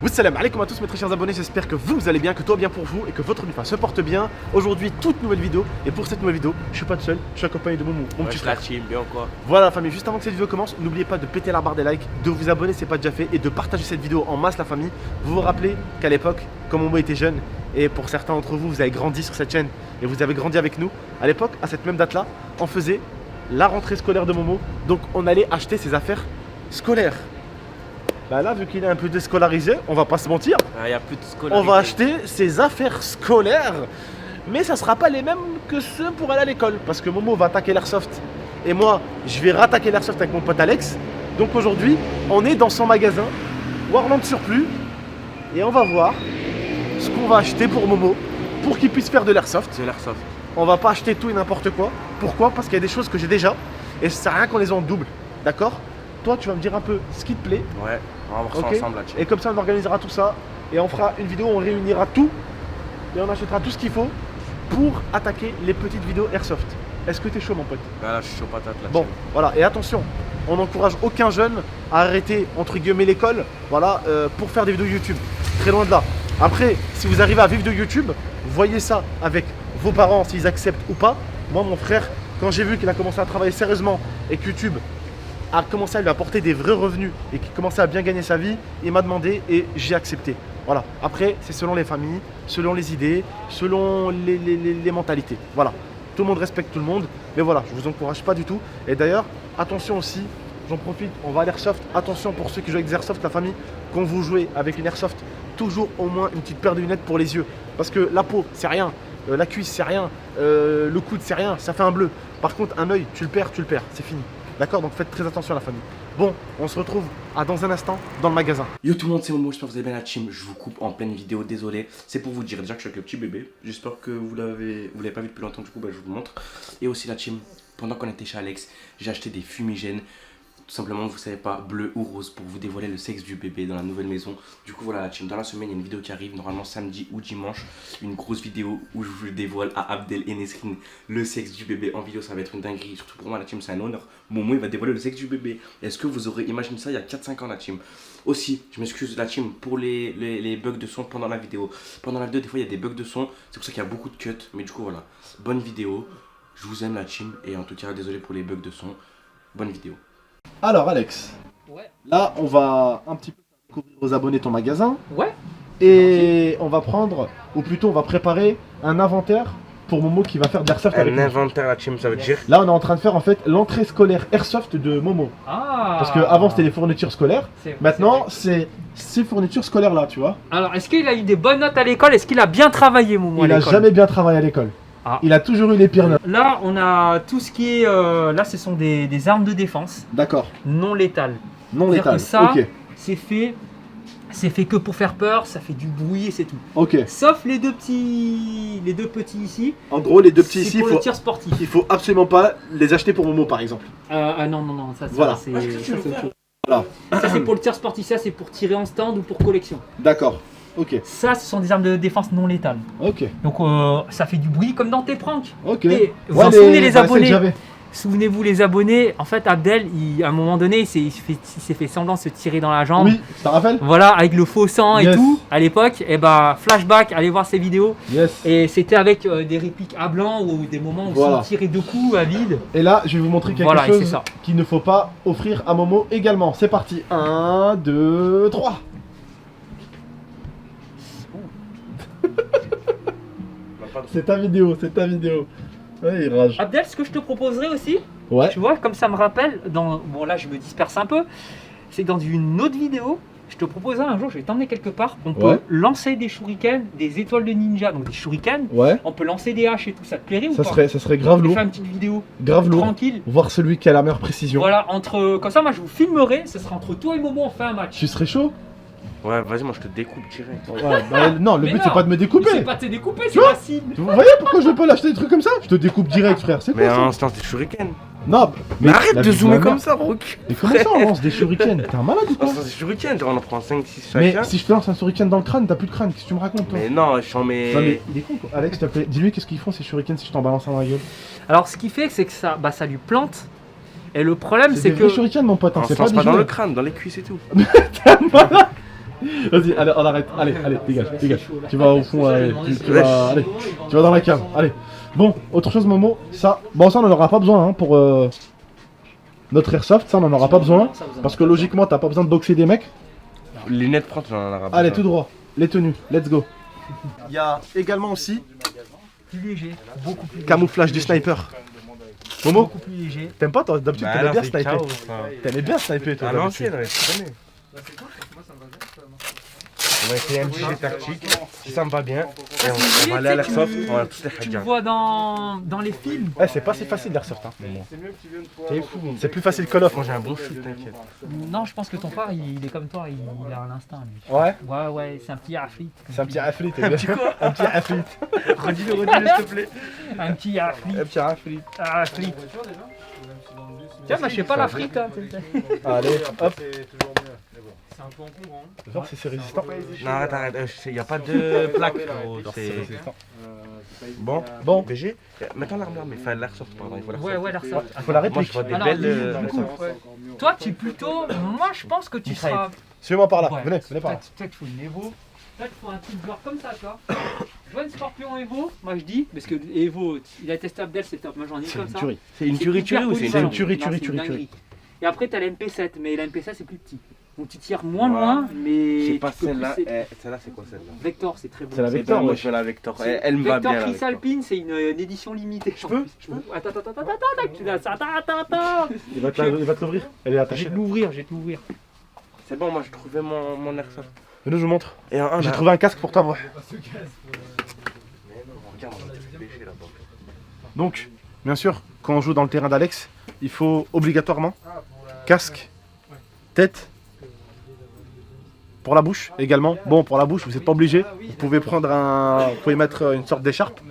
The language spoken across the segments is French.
Salam alaikum à tous mes très chers abonnés, j'espère que vous allez bien, que tout va bien pour vous et que votre vie se porte bien. Aujourd'hui, toute nouvelle vidéo, et pour cette nouvelle vidéo, je suis pas tout seul, je suis accompagné de mon petit frère. Team, bien quoi. Voilà la famille, juste avant que cette vidéo commence, n'oubliez pas de péter la barre des likes, de vous abonner si c'est pas déjà fait et de partager cette vidéo en masse la famille. Vous vous rappelez qu'à l'époque, quand Momo était jeune, et pour certains d'entre vous, vous avez grandi sur cette chaîne et vous avez grandi avec nous, à l'époque, à cette même date là, on faisait la rentrée scolaire de Momo, donc on allait acheter ses affaires scolaires. Bah là, vu qu'il est un peu déscolarisé, on va pas se mentir, Il n'y a plus de scolarité. on va acheter ses affaires scolaires, mais ça sera pas les mêmes que ceux pour aller à l'école, parce que Momo va attaquer l'airsoft et moi, je vais rattaquer l'airsoft avec mon pote Alex. Donc aujourd'hui, on est dans son magasin Warland Surplus et on va voir ce qu'on va acheter pour Momo pour qu'il puisse faire de l'airsoft. C'est l'airsoft. On va pas acheter tout et n'importe quoi. Pourquoi? Parce qu'il y a des choses que j'ai déjà et ça sert à rien qu'on les ait en double, d'accord? Toi, tu vas me dire un peu ce qui te plaît. Ouais, on va voir ça Ok. ensemble là. Et comme ça, on organisera tout ça et on fera une vidéo où on réunira tout et on achètera tout ce qu'il faut pour attaquer les petites vidéos airsoft. Est-ce que t'es chaud, mon pote? Là, je suis chaud patate là. Bon, voilà. Et attention, on n'encourage aucun jeune à arrêter entre guillemets l'école, voilà, pour faire des vidéos YouTube. Très loin de là. Après, si vous arrivez à vivre de YouTube, voyez ça avec vos parents s'ils acceptent ou pas. Moi, mon frère, quand j'ai vu qu'il a commencé à travailler sérieusement et que YouTube a commencé à lui apporter des vrais revenus et qu'il commençait à bien gagner sa vie, il m'a demandé et j'ai accepté. Voilà. Après, c'est selon les familles, selon les idées, selon les mentalités. Voilà. Tout le monde respecte tout le monde, mais voilà, je vous encourage pas du tout. Et d'ailleurs, attention aussi, j'en profite, on va à l'airsoft. Attention pour ceux qui jouent avec des airsoft, la famille, quand vous jouez avec une airsoft, toujours au moins une petite paire de lunettes pour les yeux. Parce que la peau, c'est rien, la cuisse, c'est rien, le coude, c'est rien, ça fait un bleu. Par contre, un œil, tu le perds, c'est fini. D'accord? Donc faites très attention à la famille. Bon, on se retrouve dans un instant dans le magasin. Yo tout le monde, c'est Momo, j'espère que vous allez bien la team. Je vous coupe en pleine vidéo, désolé. C'est pour vous dire déjà que je suis avec le petit bébé. J'espère que vous l'avez pas vu depuis longtemps, du coup bah, je vous montre. Et aussi la team, pendant qu'on était chez Alex, j'ai acheté des fumigènes. Tout simplement, vous savez pas, bleu ou rose pour vous dévoiler le sexe du bébé dans la nouvelle maison. Du coup voilà la team, dans la semaine il y a une vidéo qui arrive, normalement samedi ou dimanche. Une grosse vidéo où je vous dévoile à Abdel et Nesrine le sexe du bébé en vidéo. Ça va être une dinguerie, surtout pour moi la team, c'est un honneur. Momo il va dévoiler le sexe du bébé. Est-ce que vous aurez imaginé ça il y a 4-5 ans la team? Aussi, je m'excuse la team pour les bugs de son pendant la vidéo. Pendant la vidéo des fois il y a des bugs de son, c'est pour ça qu'il y a beaucoup de cuts. Mais du coup voilà, bonne vidéo, je vous aime la team. Et en tout cas désolé pour les bugs de son, bonne vidéo. Alors Alex, Ouais. là on va un petit peu faire découvrir aux abonnés ton magasin. Ouais. Et on va prendre, ou plutôt on va préparer un inventaire pour Momo qui va faire de l'airsoft avec Un nous. inventaire la team, ça veut dire. Là on est en train de faire en fait l'entrée scolaire airsoft de Momo. Ah. Parce qu'avant c'était les fournitures scolaires, C'est- maintenant c'est ces fournitures scolaires là, tu vois. Alors, est-ce qu'il a eu des bonnes notes à l'école? Est-ce qu'il a bien travaillé, Momo, à Il a l'école? jamais bien travaillé à l'école. Ah. Il a toujours eu les pires notes. Là, on a tout ce qui est. Là, ce sont des armes de défense D'accord, non létales. non C'est-à-dire létal. que ça- Ok, C'est fait que pour faire peur, ça fait du bruit et c'est tout. ok. Sauf les deux petits ici. En gros les deux petits C'est ici, pour le tir sportif. il faut absolument pas les acheter pour Momo par exemple. Ah non, ça Voilà. c'est. Qu'est-ce que tu Ça, veux c'est faire autre chose. Voilà. Ça, c'est pour le tir sportif, ça c'est pour tirer en stand ou pour collection. D'accord, ok, Ça, ce sont des armes de défense non létales. ok, Donc ça fait du bruit comme dans tes pranks. ok. Et vous Ouais, en souvenez les bah, celles que abonnés? j'avais. Souvenez-vous les abonnés, en fait Abdel, à un moment donné, il s'est fait semblant de se tirer dans la jambe. Oui, ça te rappelle? Voilà, avec le faux sang et Yes. tout, à l'époque. Et bah, flashback, allez voir ces vidéos. Yes. Et c'était avec des répliques à blanc ou des moments où Voilà. il tirait deux coups à vide. Et là, je vais vous montrer quelque Voilà, et c'est chose ça. qu'il ne faut pas offrir à Momo également. C'est parti. 1, 2, 3. C'est ta vidéo, c'est ta vidéo. Ouais, il rage. Abdel, ce que je te proposerais aussi, Ouais. tu vois, comme ça me rappelle, bon là je me disperse un peu, c'est que dans une autre vidéo, je te proposerais un jour, je vais t'emmener quelque part, on peut Ouais. lancer des shurikens, des étoiles de ninja, donc des shurikens, Ouais. on peut lancer des haches et tout, ça te plairait ou Ça pas? serait grave On lourd. fait une petite vidéo Grave lourd. tranquille. Voir celui qui a la meilleure précision. Voilà, comme ça moi je vous filmerai, ce sera entre toi et Momo, on fait un match. Tu serais chaud? Ouais, vas-y, moi je te découpe direct. Ouais, bah, non, le Mais but non, c'est pas de me Mais découper. c'est pas de te découper, c'est vois la cible. Vous voyez pourquoi je veux pas l'acheter des trucs comme ça? Je te découpe direct, frère. C'est Mais quoi à ça? l'instant, c'est shuriken. Non, Mais arrête la de vie zoomer ma comme mère. ça, Rook. Mais comment ça on lance des shurikens? T'es un malade ou quoi? L'instant, c'est shuriken, on en prend 5-6 Mais chacun. si je te lance un shuriken dans le crâne, t'as plus de crâne. Qu'est-ce que tu me racontes toi? Mais non, je suis en Non mais il est con quoi. Alex, s'il te plaît, dis-lui qu'est-ce qu'ils font ces shurikens si je t'en balance un dans la gueule. Alors ce qui fait c'est que ça lui plante. Et le problème C'est c'est des vrais que shurikens mon pote, hein, On c'est se lance pas pas des dans jouets. le crâne, dans les cuisses et tout. Vas-y, allez, on arrête. Allez, dégage. Tu vas au fond, allez, tu vas dans la cave. Allez. Bon, autre chose, Momo, ça. Bon, ça, on n'en aura pas besoin hein, pour notre airsoft. Ça, on n'en aura pas besoin. Parce que logiquement, t'as pas besoin de boxer des mecs. Les lunettes frottes, j'en ai pas. Allez, tout droit. Les tenues, let's go. Il y a également aussi Plus léger, beaucoup plus léger. camouflage du sniper. Momo, Beaucoup plus léger. t'aimes pas toi? D'habitude, t'aimais bien sniper. chaos, T'aimais bien sniper, toi. À d'habitude. l'ancienne, ouais, tu connais. On va essayer un petit jeu tactique, si ça me va bien, et on va aller à l'airsoft, on va tous les Tu le hagas. vois dans les films. Eh, c'est pas si facile l'airsoft. Hein. C'est fou. C'est plus facile que l'off. Moi j'ai un bon shoot, t'inquiète. Non, je pense que ton frère, il est comme toi, il a un instinct. Lui. Ouais. Ouais, c'est un petit athlète. C'est un petit athlète. Un petit athlète. Redis-le s'il te plaît. Un petit athlète. Un petit athlète. Athlète. Tiens, bah, je sais pas l'Afrique. Hein. Allez, hop. C'est un peu encombrant. Voir si c'est résistant. Non, arrête, il n'y a pas de plaque. C'est résistant. bon, BG. Maintenant l'arme, mais enfin l'airsoft, pardon, il faut l'airsoft. Ouais, l'airsoft. Il faut la Moi je réplique. vois des Alors, belles. du coup, toi, tu es plutôt. Moi, je pense que tu seras. Suivez-moi par là. Ouais. Venez par là. Peut-être faut une Evo. Peut-être faut un truc genre comme ça, tu vois. Je vois une Scorpion Evo, moi je dis, parce que Evo, il a testé Abdel, c'est top. Moi j'en ai C'est comme une ça. tuerie. C'est une tuerie ou c'est C'est une une tuerie, Non, c'est une dinguerie. Et après, t'as la MP7, mais la MP7 c'est plus petit. Donc tu tires moins loin, mais. C'est pas tu peux celle-là. pousser. Celle-là, c'est quoi celle-là? Vector, c'est très bon. C'est la C'est Vector, bien, moi ouais. je veux la Vector. Elle me va Vector bien. la Chris Vector. Alpine, c'est une édition limitée. Je peux Attends, tu l'as. Attends. Il va te l'ouvrir. Elle est Je vais attachée. te l'ouvrir, je C'est bon, moi je trouvais mon airsoft. Venez, je vous montre. Et un, J'ai trouvé un casque pour toi, moi. Regarde, on va te pêcher là-bas. Donc, bien sûr, quand on joue dans le terrain d'Alex, il faut obligatoirement casque, tête, pour la bouche également. Bon, pour la bouche, vous n'êtes pas obligé. Vous pouvez prendre vous pouvez mettre une sorte d'écharpe,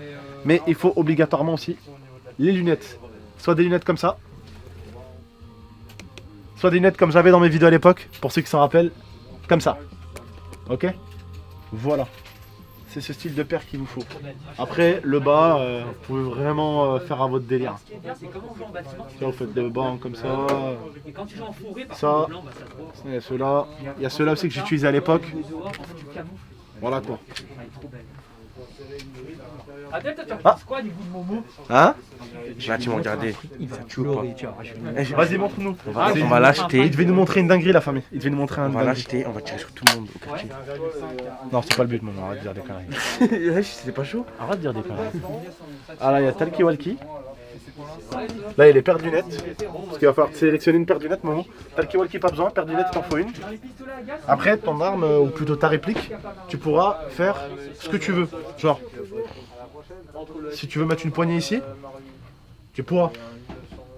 mais il faut obligatoirement aussi les lunettes. Soit des lunettes comme ça, soit des lunettes comme j'avais dans mes vidéos à l'époque, pour ceux qui s'en rappellent, comme ça. Ok? Voilà. C'est ce style de paire qu'il vous faut. Après, le bas, vous pouvez vraiment faire à votre délire. Ce qui est bien, c'est comment on joue en bâtiment. Tiens, vous faites des bancs comme ça. Et quand tu joues en forêt, par Ça. contre, le blanc, bah, ça te voit. Il y a ceux-là. Il y a ceux-là aussi que j'utilisais à l'époque. Dehors, en fait, tu camoufles. Voilà quoi. Elle est trop belle. Adèle, toi, tu en Ah. penses quoi du goût de Momo? Hein? Là, tu m'as regardé. Il va tue ou pas? Vas-y, montre-nous. On va l'acheter. Il devait nous montrer une dinguerie, la famille. Il devait nous montrer un On va dinguerie. l'acheter, on va tirer sur tout le monde au quartier. Non, c'est pas le but, mon arrête de dire des conneries. Wesh, c'est pas chaud? Arrête de dire des conneries. Ah là, il y a Talkie Walkie. Là, il y a les paires de lunettes. Parce qu'il va falloir sélectionner une paire de lunettes, maman. Talkie Walkie, pas besoin. Paire de lunettes, il t'en faut une. Après, ton arme, ou plutôt ta réplique, tu pourras faire ce que tu veux. Genre, si tu veux mettre une poignée ici, tu pourras.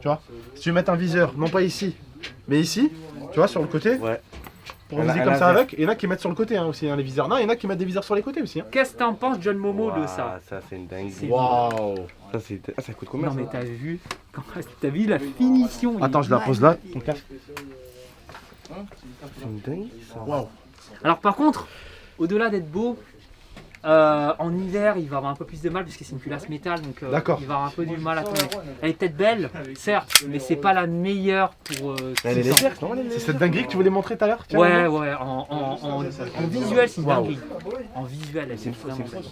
Tu vois? Si tu veux mettre un viseur, non pas ici, mais ici, tu vois, sur le côté, Ouais. pour viser comme ça avec. Il y en a qui mettent sur le côté hein, aussi, hein, les viseurs. Non, il y en a qui mettent des viseurs sur les côtés aussi. Hein. Qu'est-ce que t'en penses, John Momo, de ça? Ah, ça c'est une dingue. C'est- Waouh! Ça, c'est... Ah, ça coûte combien Non, mais ça? t'as vu la finition? il Attends, est je la pose là, ton casque. C'est une dingue ça. Waouh! Alors par contre, au-delà d'être beau, en hiver il va avoir un peu plus de mal parce que c'est une culasse métal, donc D'accord. il va avoir un peu du mal à tourner. Elle est peut-être belle, certes, mais c'est pas la meilleure pour... Elle est 600. légère, non? C'est cette dinguerie que tu voulais montrer tout à l'heure? Tiens, Ouais, regarde. ouais, en visuel c'est une Waouh. dinguerie. En visuel elle est vraiment belle.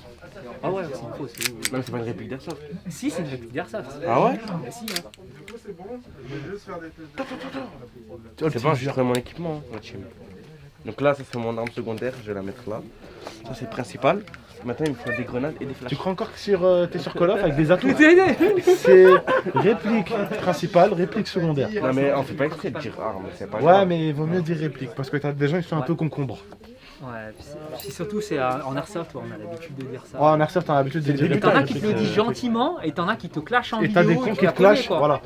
Ah ouais, c'est une fausse. oui, oui. Non, c'est pas une réplique d'airsoft. Si, c'est une réplique d'Airsoft. Ah ouais? Bah si, hein. C'est bon, j'ai trouvé mon équipement. Hein, donc là, ça c'est mon arme secondaire, je vais la mettre là. Ça c'est le principal. Maintenant, il me faut des grenades et des flashs. Tu crois encore que t'es sur Call of avec des atouts? C'est réplique principale, réplique secondaire. Non, mais on fait pas exprès de dire arme, c'est pas Ouais, grave. mais il vaut mieux dire réplique parce que t'as des gens qui sont un peu concombres. Ouais, puis surtout c'est en Airsoft, ouais, on a l'habitude de dire ça. Ouais, en airsoft, t'as l'habitude de dire Et t'en as qui réplique. te le disent gentiment, et t'en as qui te clashent en Et vidéo. t'as des et cons tu qui te la connais, clashent, quoi. voilà.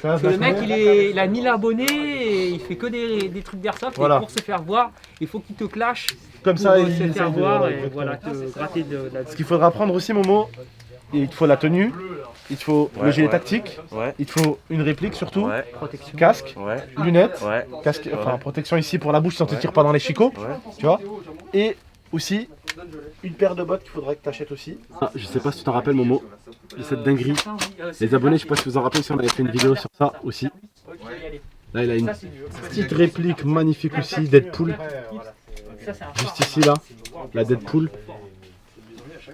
Parce que le mec il a 1000 abonnés et il fait que des trucs d'airsoft, Voilà. et pour se faire voir, il faut qu'il te clash Comme pour ça, se il faire essaie de- voir voilà, et exactement. voilà, te gratter de la... Ce qu'il faudra prendre aussi, Momo, il te faut la tenue, il te faut le Ouais, gilet ouais. tactique, Ouais, il te faut une réplique surtout, ouais, protection. casque, ouais, lunettes, ouais, casque, enfin Ouais. protection ici pour la bouche si on te Ouais. tire pas dans les chicots, ouais. tu vois. Et aussi une paire de bottes qu'il faudrait que tu achètes aussi. Ah, je sais pas si tu t'en rappelles, Momo, de cette dinguerie. Les abonnés, je sais pas si vous en rappelez, si on avait fait une vidéo sur ça aussi. Là, il a une petite réplique magnifique aussi, Deadpool. Ça, c'est un Juste phare. ici là, la Deadpool.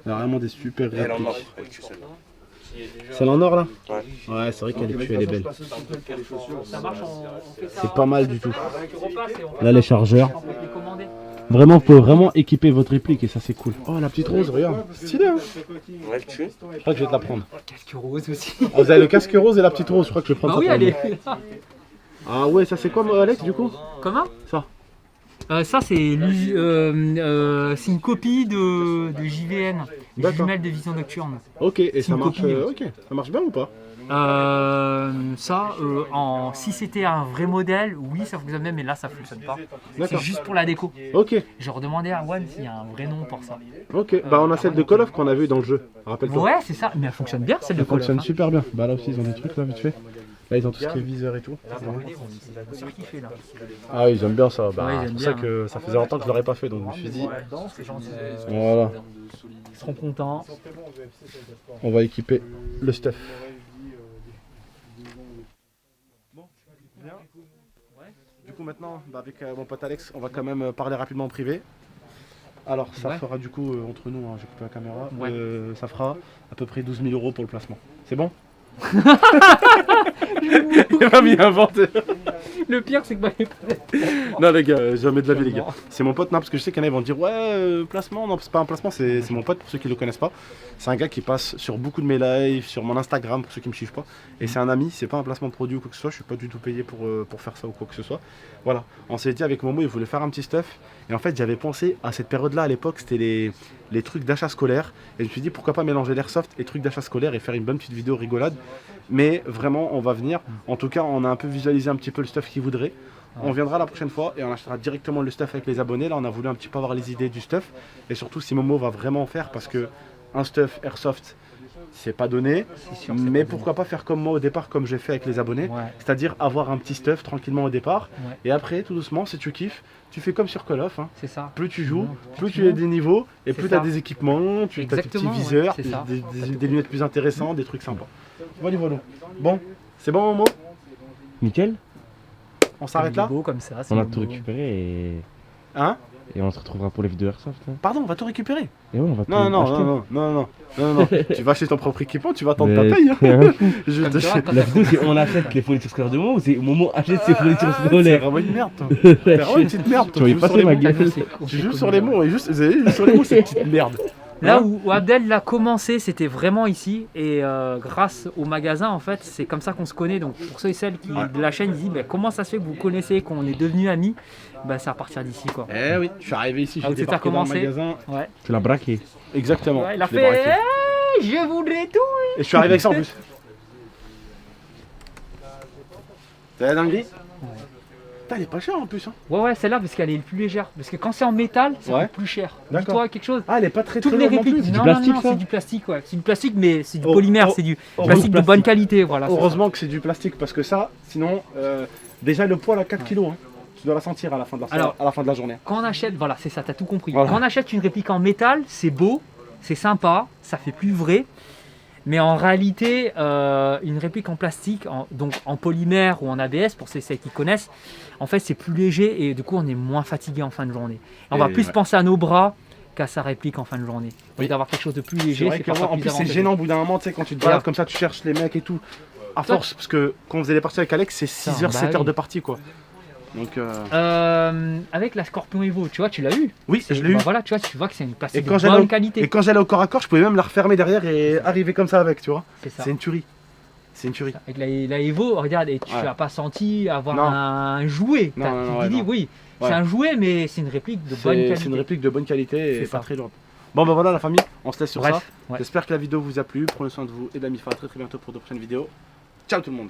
Il y a vraiment des super Elle en or, répliques. elle tue celle-là. Celle en or là? Ouais. Ouais, c'est vrai qu'elle est elle est belle. Ça marche, on fait ça. C'est pas mal du tout. Tu repasses et on Là les chargeurs. peut les commander. Vraiment, vous pouvez vraiment équiper votre réplique et ça c'est cool. Oh la petite rose, regarde. Stylé hein. Ouais, elle tue. Je crois que je vais te la prendre. Casque rose aussi. Ah, vous avez le casque rose et la petite rose, je crois que je vais prendre Bah oui, ça. pour elle moi. est là. Ah ouais, ça c'est quoi Alex du coup? Comment Ça. Ça, c'est une copie de JVN, des D'accord. jumelles de vision nocturne. Ok, et C'est ça une marche, copie, oui. ok, ça marche bien ou pas? Si c'était un vrai modèle, oui, ça fonctionne bien, mais là, ça fonctionne pas. C'est D'accord. juste pour la déco. Ok, Je redemandais à One s'il y a un vrai nom pour ça. ok. Bah on a celle de Call of qu'on a vu dans le jeu, rappelle-toi. Ouais, c'est ça, mais elle fonctionne bien, celle de Ça Call of, fonctionne hein. super bien. Bah là aussi ils ont des trucs là vite fait. Là ils ont tout ce qui est viseur et tout. On surkiffé là. Ah oui, ils aiment bien ça. Bah, Ouais, ils c'est aiment pour ça bien, que ça faisait longtemps que je l'aurais pas fait donc je me suis dit C'est gentil. voilà, Ils seront contents. on va équiper le stuff. Du coup maintenant, bah, avec mon pote Alex, on va quand même parler rapidement en privé. Alors ça Ouais. fera du coup entre nous, hein, j'ai coupé la caméra, Ouais. ça fera à peu près 12 000 € pour le placement. C'est bon? Il m'a mis inventé. Le pire, c'est que Non les gars, jamais de la vie les gars. C'est mon pote, non, parce que je sais qu'il y en a ils vont dire ouais placement, non c'est pas un placement, c'est mon pote pour ceux qui le connaissent pas. C'est un gars qui passe sur beaucoup de mes lives, sur mon Instagram pour ceux qui me suivent pas. Et c'est un ami, c'est pas un placement de produit ou quoi que ce soit, je suis pas du tout payé pour faire ça ou quoi que ce soit. Voilà, on s'est dit avec Momo il voulait faire un petit stuff. Et en fait j'avais pensé à cette période là à l'époque, c'était les trucs d'achat scolaire. Et je me suis dit pourquoi pas mélanger l'airsoft et trucs d'achat scolaire et faire une bonne petite vidéo rigolade. Mais vraiment on va venir, en tout cas on a un peu visualisé un petit peu le stuff qu'il voudrait. On viendra la prochaine fois et on achètera directement le stuff avec les abonnés. Là on a voulu un petit peu avoir les idées du stuff. Et surtout si Momo va vraiment en faire parce que un stuff airsoft c'est pas donné. sûr, Mais pourquoi pas faire comme moi au départ comme j'ai fait avec les abonnés. Ouais. C'est-à-dire avoir un petit stuff tranquillement au départ. Ouais. Et après tout doucement si tu kiffes, tu fais comme sur Call of. Hein. C'est ça. Plus tu joues, Plus plus tu tu as montes. des niveaux et C'est plus tu as ça. des équipements, tu as tes petits Exactement, ouais, viseurs, c'est ça. des lunettes plus intéressantes, des trucs sympas. Voilà, voilà. Bon, c'est bon Momo? Nickel. On s'arrête là? Beau comme ça. c'est On a beau. tout récupéré Hein? et on se retrouvera pour les vidéos Airsoft. Hein. Pardon, on va tout récupérer. Et ouais, on va Non, tout non, acheter. non, non, non, non, non, tu vas acheter ton propre équipement, tu vas attendre ta Mais paye. Hein. Je Comme te- toi, quand La t'as- vidéo, c'est on achète les fournitures scolaires de Momo ou c'est Momo achète ses fournitures C'est scolaires? vraiment une merde, toi. C'est vraiment une petite merde. Tu voyais joues pas sur ça, les ma mots. gueule. Tu joues sur les mots, et juste, vous avez vu, sur les mots, c'est une petite merde. Là Hein où Abdel l'a commencé, c'était vraiment ici. Et grâce au magasin, en fait, c'est comme ça qu'on se connaît. Donc pour ceux et celles qui, de la chaîne, ils disent bah, comment ça se fait que vous connaissez, qu'on est devenus amis, bah, c'est à partir d'ici, quoi. Eh oui, je suis arrivé ici, Ah, j'ai où c'est débarqué dans le commencé magasin. Ouais. Tu l'as braqué. Exactement. Ouais, il a je l'ai braqué. fait je voudrais tout. Et je suis arrivé avec ça en plus. T'as la dinguerie? Putain, elle est pas chère en plus. Hein. Ouais, celle-là, parce qu'elle est le plus légère. Parce que quand c'est en métal, ça Ouais. coûte plus cher. D'accord. Dis-toi quelque chose. Ah, elle est pas très Toutes très les lourde non répliques, plus. du non, plastique, non, ça c'est du plastique, ouais. C'est du plastique, mais c'est du Oh, polymère, oh, c'est du oh, plastique de plastique. bonne qualité, voilà. c'est ça. Heureusement que c'est du plastique parce que ça, sinon, déjà le poids à 4 kg. Hein. Tu dois la sentir à la fin de la, Alors- à la fin de la journée. Quand on achète, voilà, c'est ça, t'as tout compris. Voilà. Quand on achète une réplique en métal, c'est beau, c'est sympa, ça fait plus vrai. Mais en réalité, une réplique en plastique, donc en polymère ou en ABS, pour ceux qui connaissent, en fait, c'est plus léger et du coup, on est moins fatigué en fin de journée. On va Et plus ouais. penser à nos bras qu'à sa réplique en fin de journée. Au lieu d'avoir quelque chose de plus C'est léger, vrai c'est que parfois en plus c'est avantageux. gênant au bout d'un moment, tu sais, quand tu te Voilà. balades comme ça, tu cherches les mecs et tout. À Toi- force, parce que quand on faisait les parties avec Alex, c'est 6 heures, bah 7 heures oui. de partie quoi. Donc, Avec la Scorpion Evo, tu vois, tu l'as eu. oui, je l'ai eu. Bah voilà, tu vois, tu vois que c'est une plastique Et quand de j'allais bonne au- qualité. Et quand j'allais au corps à corps, je pouvais même la refermer derrière et arriver comme ça avec, tu vois. C'est ça. C'est une tuerie. C'est une tuerie. Avec la Evo, regarde, et tu Ouais. n'as pas senti avoir Non. un jouet. Non, T'as- non, tu non, te ouais, dis, non. oui, Ouais. c'est un jouet, mais c'est une réplique de bonne C'est qualité. une réplique de bonne qualité et C'est pas ça. très lourde. Bon bah voilà la famille, on se laisse sur Bref, ça. ouais. J'espère que la vidéo vous a plu. Prenez soin de vous et d'Amifa. À très très bientôt pour de prochaines vidéos. Ciao tout le monde.